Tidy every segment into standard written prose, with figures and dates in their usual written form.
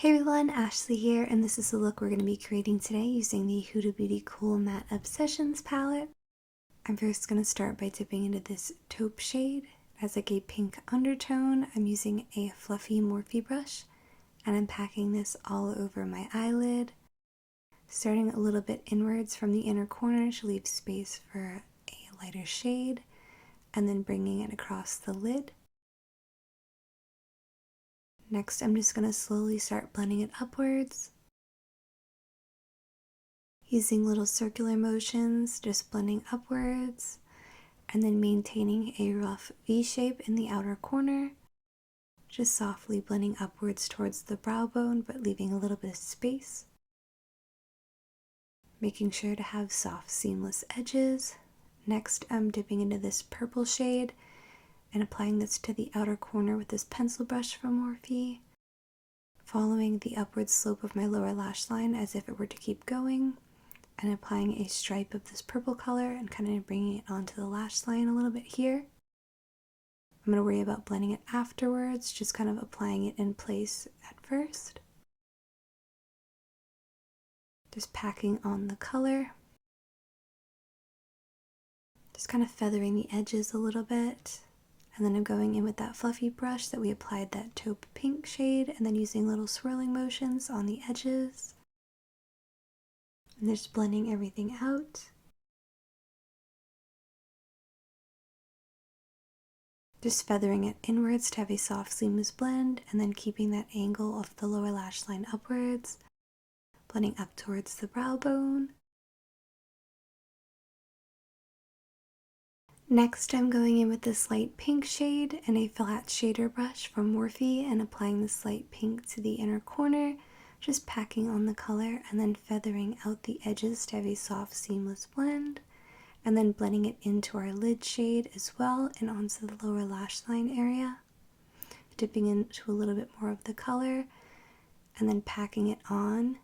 Hey everyone, Ashley here, and this is the look we're going to be creating today using the Huda Beauty Kohl Matte Obsessions palette. I'm first going to start by dipping into this taupe shade. It has like a pink undertone. I'm using a fluffy Morphe brush, and I'm packing this all over my eyelid. Starting a little bit inwards from the inner corner to leave space for a lighter shade, and then bringing it across the lid. Next, I'm just going to slowly start blending it upwards. Using little circular motions, just blending upwards, and then maintaining a rough V shape in the outer corner. Just softly blending upwards towards the brow bone, but leaving a little bit of space. Making sure to have soft, seamless edges. Next, I'm dipping into this purple shade and applying this to the outer corner with this pencil brush from Morphe, following the upward slope of my lower lash line as if it were to keep going, and applying a stripe of this purple color and kind of bringing it onto the lash line a little bit here. I'm going to worry about blending it afterwards, just kind of applying it in place at first. Just packing on the color. Just kind of feathering the edges a little bit. And then I'm going in with that fluffy brush that we applied that taupe pink shade, and then using little swirling motions on the edges. And just blending everything out. Just feathering it inwards to have a soft seamless blend, and then keeping that angle of the lower lash line upwards. Blending up towards the brow bone. Next, I'm going in with this light pink shade and a flat shader brush from Morphe and applying this light pink to the inner corner, just packing on the color and then feathering out the edges to have a soft seamless blend, and then blending it into our lid shade as well and onto the lower lash line area. Dipping into a little bit more of the color and then packing it on,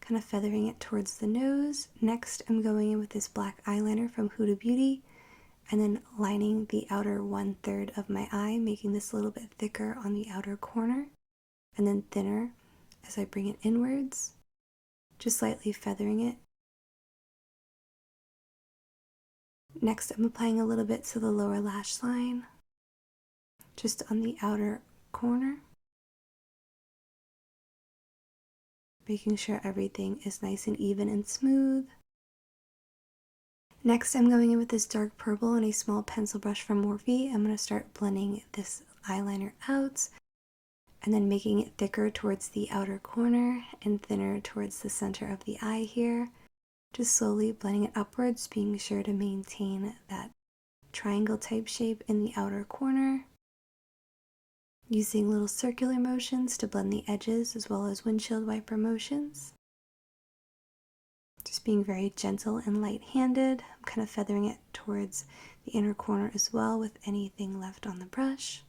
kind of feathering it towards the nose. Next, I'm going in with this black eyeliner from Huda Beauty and then lining the outer 1/3 of my eye, making this a little bit thicker on the outer corner and then thinner as I bring it inwards, just slightly feathering it. Next, I'm applying a little bit to the lower lash line, just on the outer corner, making sure everything is nice and even and smooth. Next, I'm going in with this dark purple and a small pencil brush from Morphe. I'm going to start blending this eyeliner out and then making it thicker towards the outer corner and thinner towards the center of the eye here. Just slowly blending it upwards, being sure to maintain that triangle type shape in the outer corner. Using little circular motions to blend the edges as well as windshield wiper motions. Just being very gentle and light-handed. I'm kind of feathering it towards the inner corner as well with anything left on the brush.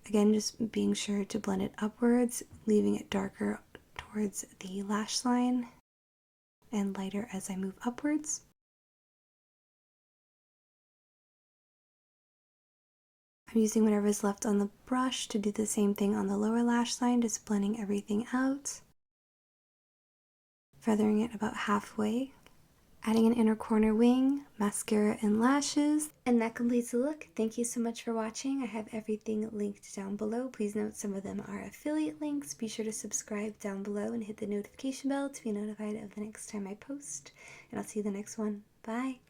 Again, just being sure to blend it upwards, leaving it darker towards the lash line and lighter as I move upwards. I'm using whatever is left on the brush to do the same thing on the lower lash line, just blending everything out. Feathering it about halfway, adding an inner corner wing, mascara, and lashes, and that completes the look. Thank you so much for watching. I have everything linked down below. Please note some of them are affiliate links. Be sure to subscribe down below and hit the notification bell to be notified of the next time I post, and I'll see you in the next one. Bye!